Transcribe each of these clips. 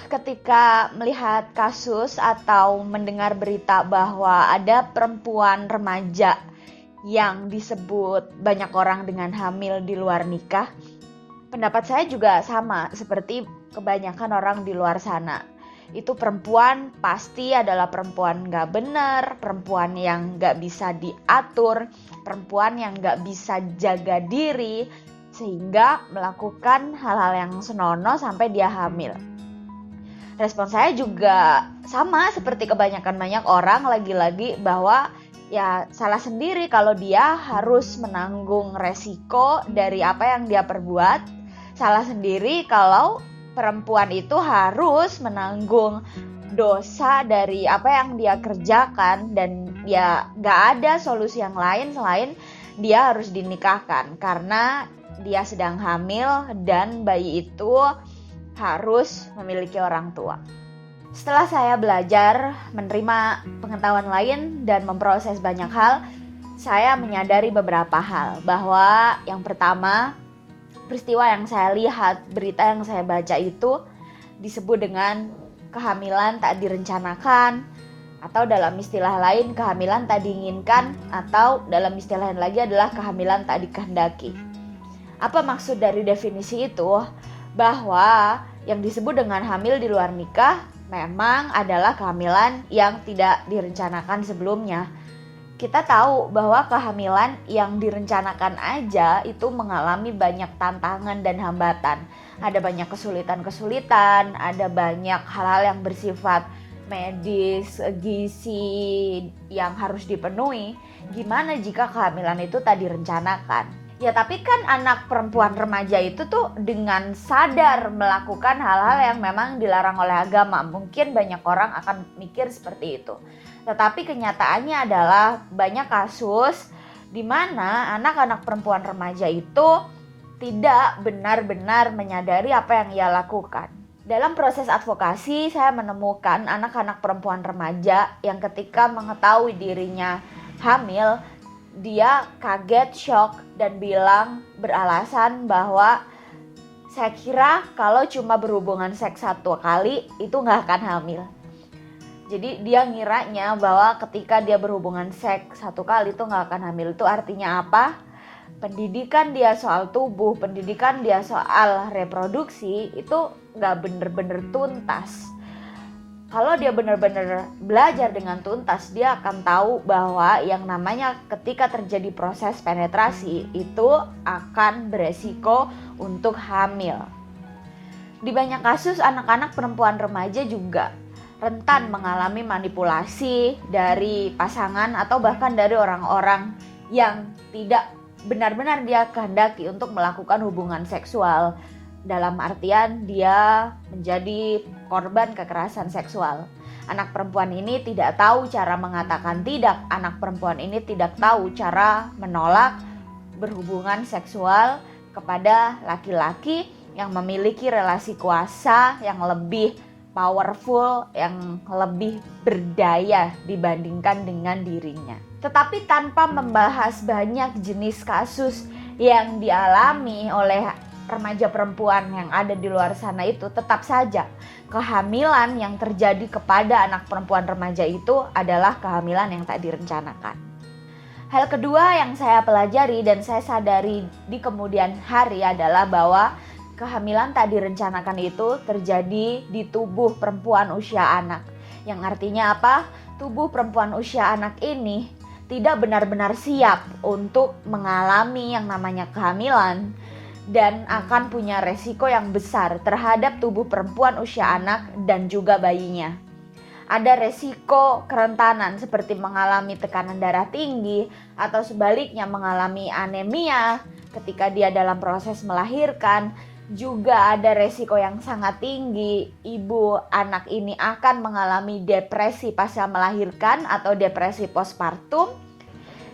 ketika melihat kasus atau mendengar berita bahwa ada perempuan remaja yang disebut banyak orang dengan hamil di luar nikah, pendapat saya juga sama seperti kebanyakan orang di luar sana. Itu perempuan pasti adalah perempuan gak benar, perempuan yang gak bisa diatur, perempuan yang gak bisa jaga diri, sehingga melakukan hal-hal yang senonoh sampai dia hamil. Respon saya juga sama seperti kebanyakan banyak orang, lagi-lagi bahwa ya salah sendiri kalau dia harus menanggung resiko dari apa yang dia perbuat. Salah sendiri kalau perempuan itu harus menanggung dosa dari apa yang dia kerjakan, dan ya gak ada solusi yang lain selain dia harus dinikahkan karena dia sedang hamil dan bayi itu harus memiliki orang tua. Setelah saya belajar, menerima pengetahuan lain dan memproses banyak hal, saya menyadari beberapa hal. Bahwa yang pertama, peristiwa yang saya lihat, berita yang saya baca itu disebut dengan kehamilan tak direncanakan, atau dalam istilah lain kehamilan tak diinginkan, atau dalam istilah lain lagi adalah kehamilan tak dikehendaki. Apa maksud dari definisi itu? Bahwa yang disebut dengan hamil di luar nikah memang adalah kehamilan yang tidak direncanakan sebelumnya. Kita tahu bahwa kehamilan yang direncanakan aja itu mengalami banyak tantangan dan hambatan. Ada banyak kesulitan-kesulitan, ada banyak hal-hal yang bersifat medis, gizi yang harus dipenuhi. Gimana jika kehamilan itu tak direncanakan? Ya tapi kan anak perempuan remaja itu tuh dengan sadar melakukan hal-hal yang memang dilarang oleh agama. Mungkin banyak orang akan mikir seperti itu. Tetapi kenyataannya adalah banyak kasus di mana anak-anak perempuan remaja itu tidak benar-benar menyadari apa yang ia lakukan. Dalam proses advokasi, saya menemukan anak-anak perempuan remaja yang ketika mengetahui dirinya hamil, dia kaget, shock, dan beralasan bahwa saya kira kalau cuma berhubungan seks 1 kali itu gak akan hamil. Jadi dia ngiranya bahwa ketika dia berhubungan seks 1 kali itu gak akan hamil. Itu artinya apa? Pendidikan dia soal tubuh, pendidikan dia soal reproduksi itu gak bener-bener tuntas. Kalau dia benar-benar belajar dengan tuntas, dia akan tahu bahwa yang namanya ketika terjadi proses penetrasi itu akan beresiko untuk hamil. Di banyak kasus anak-anak perempuan remaja juga rentan mengalami manipulasi dari pasangan atau bahkan dari orang-orang yang tidak benar-benar dia kehendaki untuk melakukan hubungan seksual. Dalam artian dia menjadi korban kekerasan seksual. Anak perempuan ini tidak tahu cara mengatakan tidak. Anak perempuan ini tidak tahu cara menolak berhubungan seksual kepada laki-laki yang memiliki relasi kuasa yang lebih powerful, yang lebih berdaya dibandingkan dengan dirinya. Tetapi tanpa membahas banyak jenis kasus yang dialami oleh remaja perempuan yang ada di luar sana itu, tetap saja kehamilan yang terjadi kepada anak perempuan remaja itu adalah kehamilan yang tak direncanakan. Hal kedua yang saya pelajari dan saya sadari di kemudian hari adalah bahwa kehamilan tak direncanakan itu terjadi di tubuh perempuan usia anak. Yang artinya apa? Tubuh perempuan usia anak ini tidak benar-benar siap untuk mengalami yang namanya kehamilan, dan akan punya resiko yang besar terhadap tubuh perempuan usia anak dan juga bayinya. Ada resiko kerentanan seperti mengalami tekanan darah tinggi atau sebaliknya mengalami anemia ketika dia dalam proses melahirkan. Juga ada resiko yang sangat tinggi, ibu anak ini akan mengalami depresi pasca melahirkan atau depresi postpartum.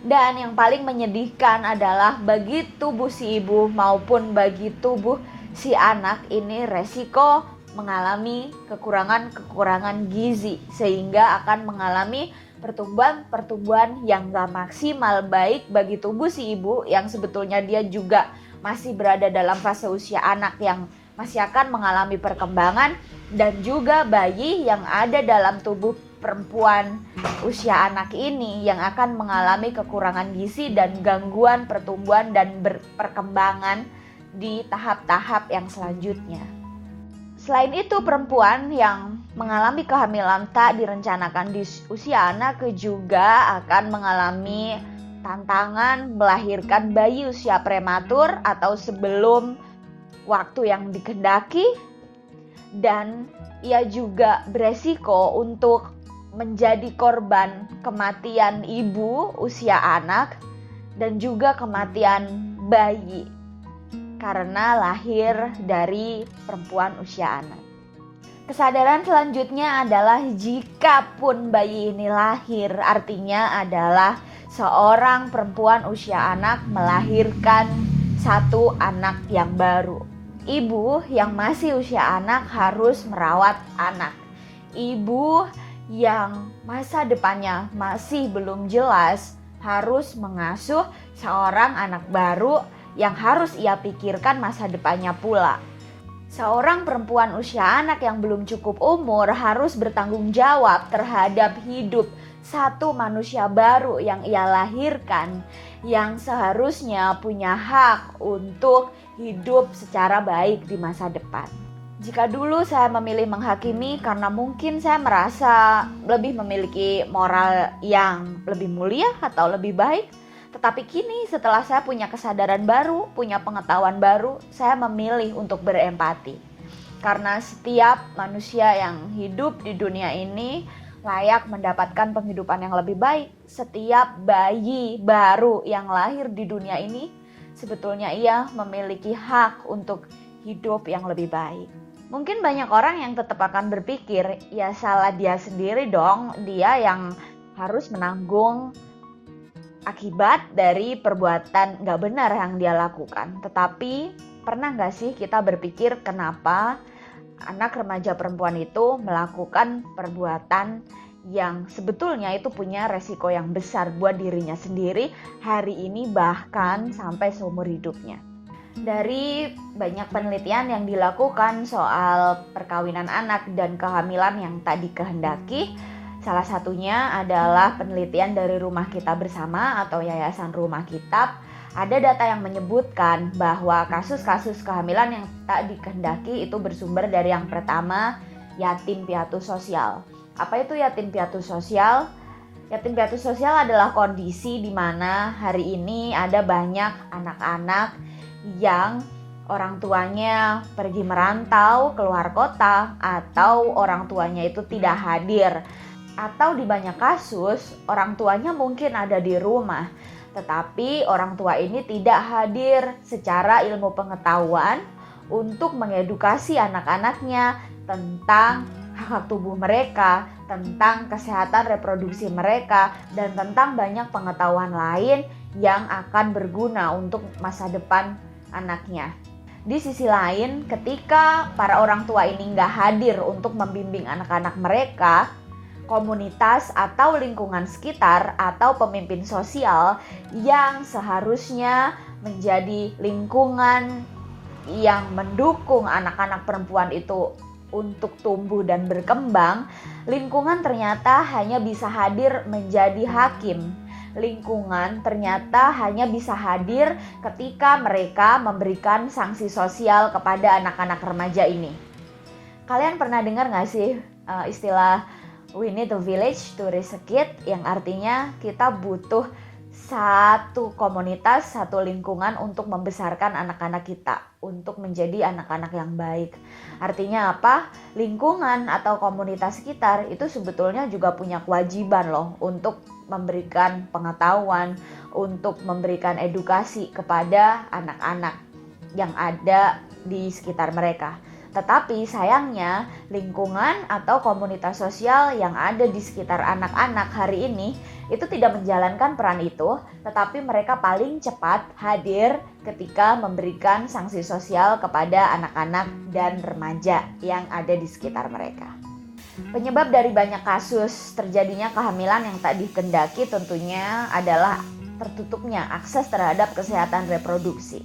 Dan yang paling menyedihkan adalah bagi tubuh si ibu maupun bagi tubuh si anak ini resiko mengalami kekurangan gizi, sehingga akan mengalami pertumbuhan yang gak maksimal, baik bagi tubuh si ibu yang sebetulnya dia juga masih berada dalam fase usia anak yang masih akan mengalami perkembangan, dan juga bayi yang ada dalam tubuh perempuan usia anak ini yang akan mengalami kekurangan gizi dan gangguan pertumbuhan dan perkembangan di tahap-tahap yang selanjutnya. Selain itu, perempuan yang mengalami kehamilan tak direncanakan di usia anak juga akan mengalami tantangan melahirkan bayi usia prematur atau sebelum waktu yang dikehendaki, dan ia juga beresiko untuk menjadi korban kematian ibu usia anak dan juga kematian bayi karena lahir dari perempuan usia anak. Kesadaran selanjutnya adalah jika pun bayi ini lahir, artinya adalah seorang perempuan usia anak melahirkan satu anak yang baru. Ibu yang masih usia anak harus merawat anak. Ibu yang masa depannya masih belum jelas harus mengasuh seorang anak baru yang harus ia pikirkan masa depannya pula. Seorang perempuan usia anak yang belum cukup umur harus bertanggung jawab terhadap hidup satu manusia baru yang ia lahirkan, yang seharusnya punya hak untuk hidup secara baik di masa depan. Jika dulu saya memilih menghakimi karena mungkin saya merasa lebih memiliki moral yang lebih mulia atau lebih baik, tetapi kini setelah saya punya kesadaran baru, punya pengetahuan baru, saya memilih untuk berempati. Karena setiap manusia yang hidup di dunia ini layak mendapatkan penghidupan yang lebih baik. Setiap bayi baru yang lahir di dunia ini sebetulnya ia memiliki hak untuk hidup yang lebih baik. Mungkin banyak orang yang tetap akan berpikir, ya salah dia sendiri dong, dia yang harus menanggung akibat dari perbuatan gak benar yang dia lakukan. Tetapi pernah gak sih kita berpikir kenapa anak remaja perempuan itu melakukan perbuatan yang sebetulnya itu punya resiko yang besar buat dirinya sendiri hari ini bahkan sampai seumur hidupnya. Dari banyak penelitian yang dilakukan soal perkawinan anak dan kehamilan yang tak dikehendaki, salah satunya adalah penelitian dari Rumah Kita Bersama atau Yayasan Rumah Kitab. Ada data yang menyebutkan bahwa kasus-kasus kehamilan yang tak dikehendaki itu bersumber dari yang pertama, yatim piatu sosial. Apa itu yatim piatu sosial? Yatim piatu sosial adalah kondisi di mana hari ini ada banyak anak-anak yang orang tuanya pergi merantau keluar kota atau orang tuanya itu tidak hadir. Atau di banyak kasus orang tuanya mungkin ada di rumah, tetapi orang tua ini tidak hadir secara ilmu pengetahuan untuk mengedukasi anak-anaknya tentang hak tubuh mereka, tentang kesehatan reproduksi mereka, dan tentang banyak pengetahuan lain yang akan berguna untuk masa depan anaknya. Di sisi lain, ketika para orang tua ini nggak hadir untuk membimbing anak-anak mereka, komunitas atau lingkungan sekitar atau pemimpin sosial yang seharusnya menjadi lingkungan yang mendukung anak-anak perempuan itu untuk tumbuh dan berkembang, lingkungan ternyata hanya bisa hadir menjadi hakim. Lingkungan ternyata hanya bisa hadir ketika mereka memberikan sanksi sosial kepada anak-anak remaja ini. Kalian pernah dengar gak sih istilah we need a village to raise a kid, yang artinya kita butuh satu komunitas, satu lingkungan untuk membesarkan anak-anak kita, untuk menjadi anak-anak yang baik. Artinya apa? Lingkungan atau komunitas sekitar itu sebetulnya juga punya kewajiban loh untuk memberikan pengetahuan, untuk memberikan edukasi kepada anak-anak yang ada di sekitar mereka. Tetapi sayangnya lingkungan atau komunitas sosial yang ada di sekitar anak-anak hari ini itu tidak menjalankan peran itu, tetapi mereka paling cepat hadir ketika memberikan sanksi sosial kepada anak-anak dan remaja yang ada di sekitar mereka. Penyebab dari banyak kasus terjadinya kehamilan yang tak dikehendaki tentunya adalah tertutupnya akses terhadap kesehatan reproduksi.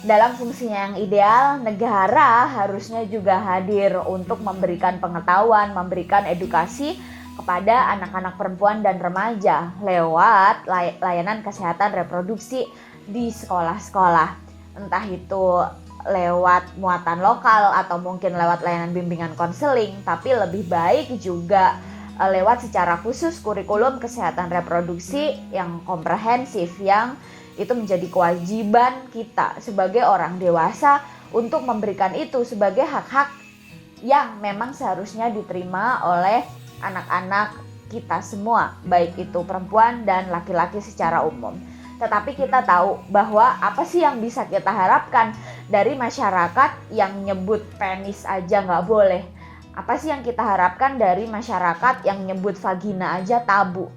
Dalam fungsinya yang ideal, negara harusnya juga hadir untuk memberikan pengetahuan, memberikan edukasi kepada anak-anak perempuan dan remaja lewat layanan kesehatan reproduksi di sekolah-sekolah. Entah itu lewat muatan lokal atau mungkin lewat layanan bimbingan konseling, tapi lebih baik juga lewat secara khusus kurikulum kesehatan reproduksi yang komprehensif, yang itu menjadi kewajiban kita sebagai orang dewasa untuk memberikan itu sebagai hak-hak yang memang seharusnya diterima oleh anak-anak kita semua, baik itu perempuan dan laki-laki secara umum. Tetapi kita tahu bahwa apa sih yang bisa kita harapkan dari masyarakat yang nyebut penis aja nggak boleh? Apa sih yang kita harapkan dari masyarakat yang nyebut vagina aja tabu?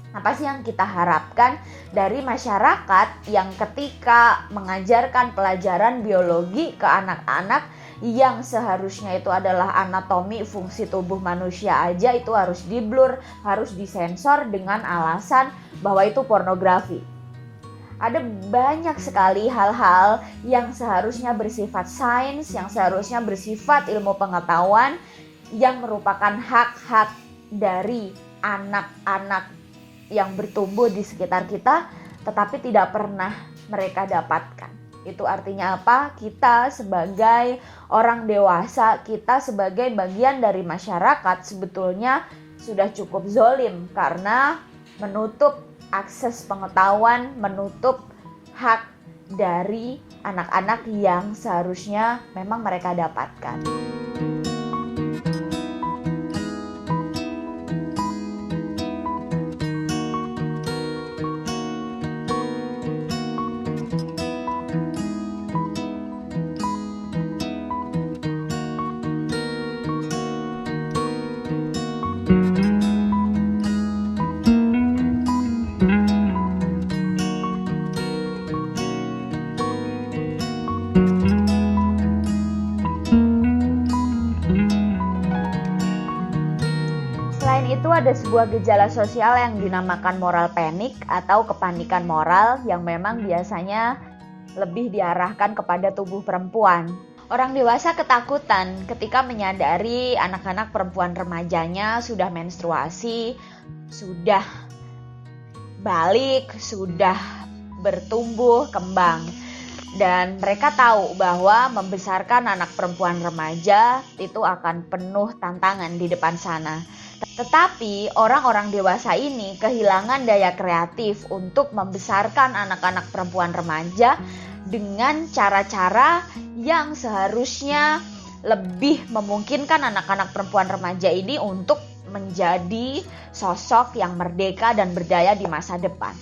Apa sih yang kita harapkan dari masyarakat yang ketika mengajarkan pelajaran biologi ke anak-anak yang seharusnya itu adalah anatomi fungsi tubuh manusia aja itu harus diblur, harus disensor dengan alasan bahwa itu pornografi? Ada banyak sekali hal-hal yang seharusnya bersifat sains, yang seharusnya bersifat ilmu pengetahuan, yang merupakan hak-hak dari anak-anak yang bertumbuh di sekitar kita, tetapi tidak pernah mereka dapatkan. Itu artinya apa? Kita sebagai orang dewasa, kita sebagai bagian dari masyarakat sebetulnya sudah cukup zolim karena menutup akses pengetahuan, menutup hak dari anak-anak yang seharusnya memang mereka dapatkan. Selain itu ada sebuah gejala sosial yang dinamakan moral panic atau kepanikan moral yang memang biasanya lebih diarahkan kepada tubuh perempuan. Orang dewasa ketakutan ketika menyadari anak-anak perempuan remajanya sudah menstruasi, sudah balik, sudah bertumbuh kembang. Dan mereka tahu bahwa membesarkan anak perempuan remaja itu akan penuh tantangan di depan sana. Tetapi orang-orang dewasa ini kehilangan daya kreatif untuk membesarkan anak-anak perempuan remaja dengan cara-cara yang seharusnya lebih memungkinkan anak-anak perempuan remaja ini untuk menjadi sosok yang merdeka dan berdaya di masa depan.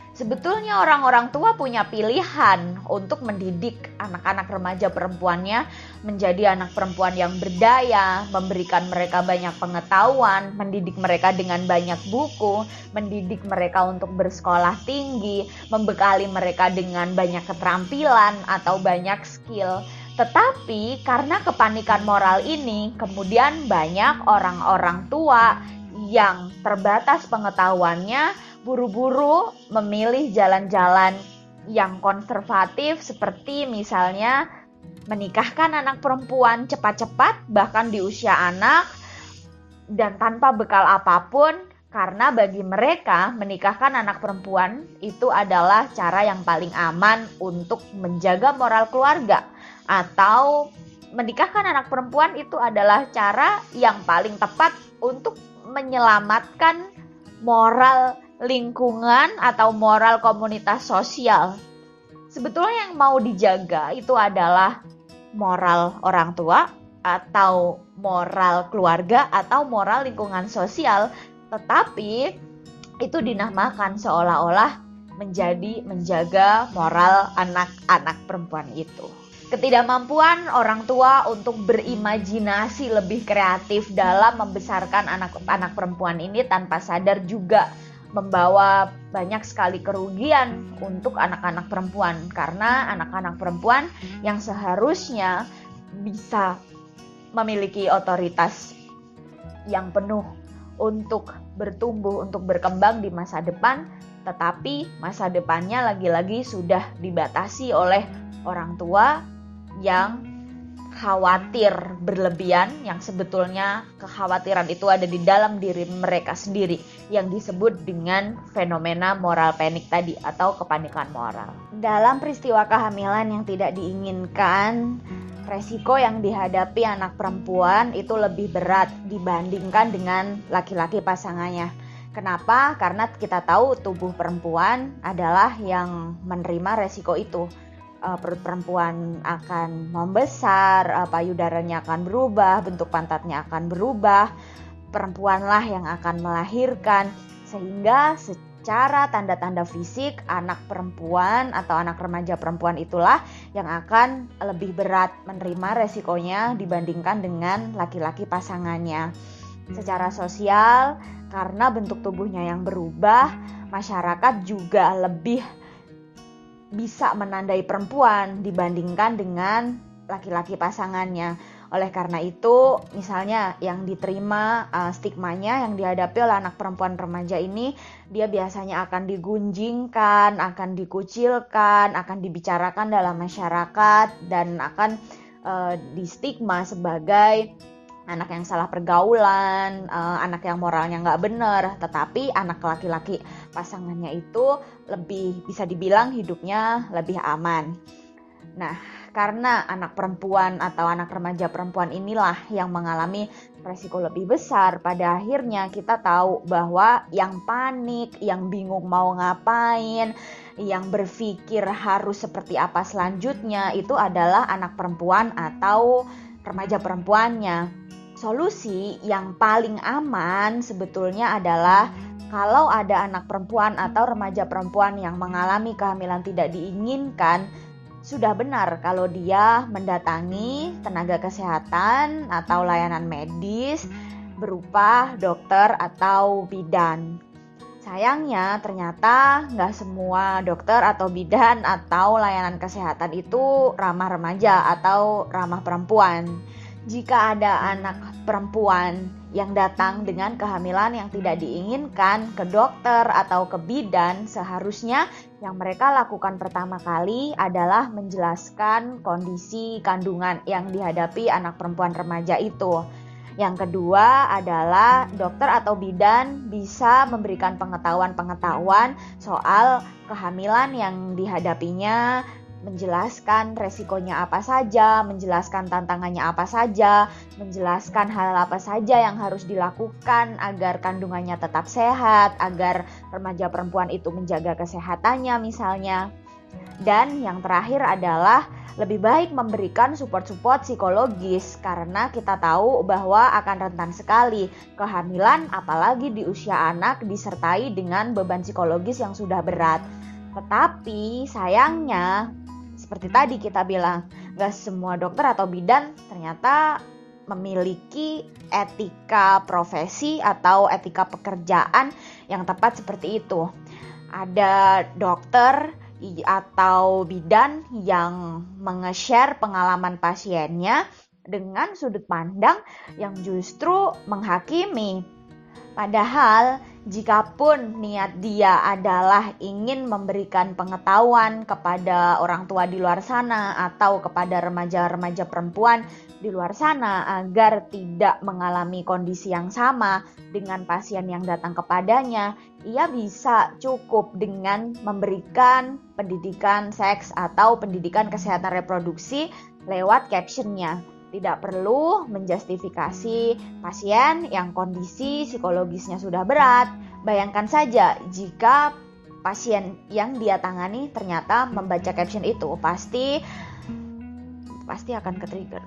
Sebetulnya orang-orang tua punya pilihan untuk mendidik anak-anak remaja perempuannya menjadi anak perempuan yang berdaya, memberikan mereka banyak pengetahuan, mendidik mereka dengan banyak buku, mendidik mereka untuk bersekolah tinggi, membekali mereka dengan banyak keterampilan atau banyak skill. Tetapi karena kepanikan moral ini, kemudian banyak orang-orang tua yang terbatas pengetahuannya buru-buru memilih jalan-jalan yang konservatif seperti misalnya menikahkan anak perempuan cepat-cepat bahkan di usia anak dan tanpa bekal apapun, karena bagi mereka menikahkan anak perempuan itu adalah cara yang paling aman untuk menjaga moral keluarga, atau menikahkan anak perempuan itu adalah cara yang paling tepat untuk menyelamatkan moral lingkungan atau moral komunitas sosial. Sebetulnya yang mau dijaga itu adalah moral orang tua atau moral keluarga atau moral lingkungan sosial, tetapi itu dinamakan seolah-olah menjaga moral anak-anak perempuan itu. Ketidakmampuan orang tua untuk berimajinasi lebih kreatif dalam membesarkan anak-anak perempuan ini tanpa sadar juga membawa banyak sekali kerugian untuk anak-anak perempuan, karena anak-anak perempuan yang seharusnya bisa memiliki otoritas yang penuh untuk bertumbuh, untuk berkembang di masa depan, tetapi masa depannya lagi-lagi sudah dibatasi oleh orang tua yang khawatir berlebihan, yang sebetulnya kekhawatiran itu ada di dalam diri mereka sendiri, yang disebut dengan fenomena moral panic tadi atau kepanikan moral. Dalam peristiwa kehamilan yang tidak diinginkan, resiko yang dihadapi anak perempuan itu lebih berat dibandingkan dengan laki-laki pasangannya. Kenapa? Karena kita tahu tubuh perempuan adalah yang menerima resiko itu. Perut perempuan akan membesar, payudaranya akan berubah, bentuk pantatnya akan berubah, perempuanlah yang akan melahirkan, sehingga secara tanda-tanda fisik anak perempuan atau anak remaja perempuan itulah yang akan lebih berat menerima resikonya dibandingkan dengan laki-laki pasangannya. Secara sosial, karena bentuk tubuhnya yang berubah, masyarakat juga lebih bisa menandai perempuan dibandingkan dengan laki-laki pasangannya. Oleh karena itu, misalnya yang diterima stigmanya yang dihadapi oleh anak perempuan remaja ini, dia biasanya akan digunjingkan, akan dikucilkan, akan dibicarakan dalam masyarakat, dan akan distigma sebagai anak yang salah pergaulan, anak yang moralnya nggak benar. Tetapi anak laki-laki pasangannya itu lebih bisa dibilang hidupnya lebih aman. Nah, karena anak perempuan atau anak remaja perempuan inilah yang mengalami resiko lebih besar, pada akhirnya kita tahu bahwa yang panik, yang bingung mau ngapain, yang berpikir harus seperti apa selanjutnya itu adalah anak perempuan atau remaja perempuannya. Solusi yang paling aman sebetulnya adalah kalau ada anak perempuan atau remaja perempuan yang mengalami kehamilan tidak diinginkan, sudah benar kalau dia mendatangi tenaga kesehatan atau layanan medis berupa dokter atau bidan. Sayangnya ternyata nggak semua dokter atau bidan atau layanan kesehatan itu ramah remaja atau ramah perempuan. Jika ada anak perempuan yang datang dengan kehamilan yang tidak diinginkan ke dokter atau ke bidan, seharusnya yang mereka lakukan pertama kali adalah menjelaskan kondisi kandungan yang dihadapi anak perempuan remaja itu. Yang kedua adalah dokter atau bidan bisa memberikan pengetahuan-pengetahuan soal kehamilan yang dihadapinya, menjelaskan resikonya apa saja, menjelaskan tantangannya apa saja, menjelaskan hal apa saja yang harus dilakukan agar kandungannya tetap sehat, agar remaja perempuan itu menjaga kesehatannya misalnya. Dan yang terakhir adalah lebih baik memberikan support psikologis, karena kita tahu bahwa akan rentan sekali kehamilan apalagi di usia anak disertai dengan beban psikologis yang sudah berat. Tetapi sayangnya seperti tadi kita bilang, gak semua dokter atau bidan ternyata memiliki etika profesi atau etika pekerjaan yang tepat seperti itu. Ada dokter atau bidan yang menge-share pengalaman pasiennya dengan sudut pandang yang justru menghakimi. Padahal jikapun niat dia adalah ingin memberikan pengetahuan kepada orang tua di luar sana atau kepada remaja-remaja perempuan di luar sana agar tidak mengalami kondisi yang sama dengan pasien yang datang kepadanya, ia bisa cukup dengan memberikan pendidikan seks atau pendidikan kesehatan reproduksi lewat captionnya. Tidak perlu menjustifikasi pasien yang kondisi psikologisnya sudah berat. Bayangkan saja jika pasien yang dia tangani ternyata membaca caption itu, pasti akan ke-trigger.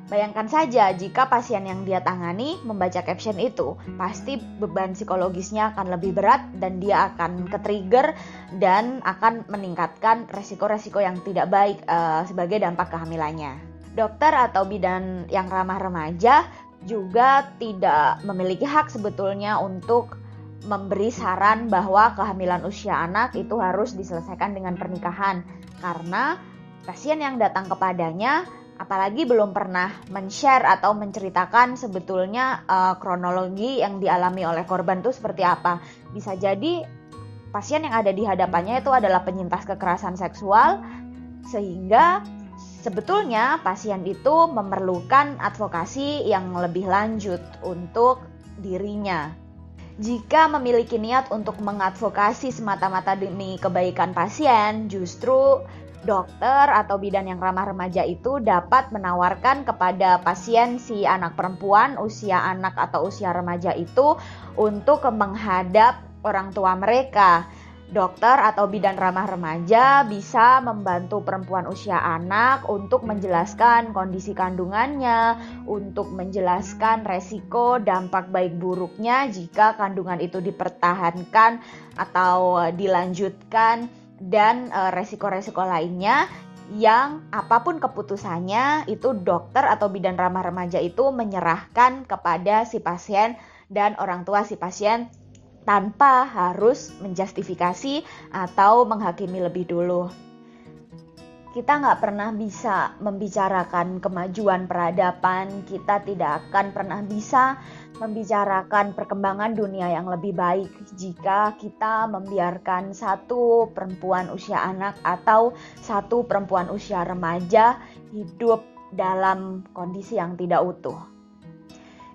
Bayangkan saja jika pasien yang dia tangani membaca caption itu, pasti beban psikologisnya akan lebih berat dan dia akan ke-trigger dan akan meningkatkan resiko-resiko yang tidak baik sebagai dampak kehamilannya. Dokter atau bidan yang ramah remaja juga tidak memiliki hak sebetulnya untuk memberi saran bahwa kehamilan usia anak itu harus diselesaikan dengan pernikahan, karena pasien yang datang kepadanya apalagi belum pernah men-share atau menceritakan sebetulnya kronologi yang dialami oleh korban itu seperti apa. Bisa jadi pasien yang ada di hadapannya itu adalah penyintas kekerasan seksual, sehingga sebetulnya pasien itu memerlukan advokasi yang lebih lanjut untuk dirinya. Jika memiliki niat untuk mengadvokasi semata-mata demi kebaikan pasien, justru dokter atau bidan yang ramah remaja itu dapat menawarkan kepada pasien si anak perempuan usia anak atau usia remaja itu untuk menghadap orang tua mereka. Dokter atau bidan ramah remaja bisa membantu perempuan usia anak untuk menjelaskan kondisi kandungannya, untuk menjelaskan resiko dampak baik buruknya jika kandungan itu dipertahankan atau dilanjutkan, dan resiko-resiko lainnya yang apapun keputusannya itu dokter atau bidan ramah remaja itu menyerahkan kepada si pasien dan orang tua si pasien tanpa harus menjustifikasi atau menghakimi lebih dulu. Kita nggak pernah bisa membicarakan kemajuan peradaban, kita tidak akan pernah bisa membicarakan perkembangan dunia yang lebih baik jika kita membiarkan satu perempuan usia anak atau satu perempuan usia remaja hidup dalam kondisi yang tidak utuh.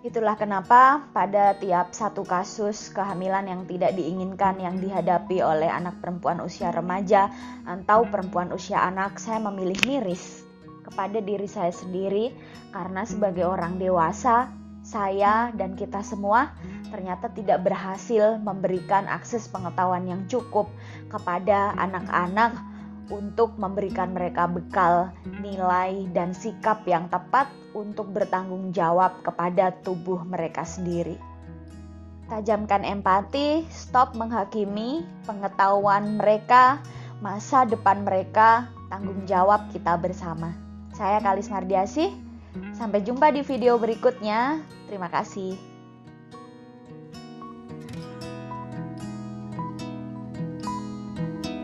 Itulah kenapa pada tiap satu kasus kehamilan yang tidak diinginkan yang dihadapi oleh anak perempuan usia remaja atau perempuan usia anak, saya memilih miris kepada diri saya sendiri, karena sebagai orang dewasa, saya dan kita semua ternyata tidak berhasil memberikan akses pengetahuan yang cukup kepada anak-anak untuk memberikan mereka bekal, nilai, dan sikap yang tepat untuk bertanggung jawab kepada tubuh mereka sendiri. Tajamkan empati, stop menghakimi pengetahuan mereka, masa depan mereka, tanggung jawab kita bersama. Saya Kalis Mardiasih, sampai jumpa di video berikutnya. Terima kasih.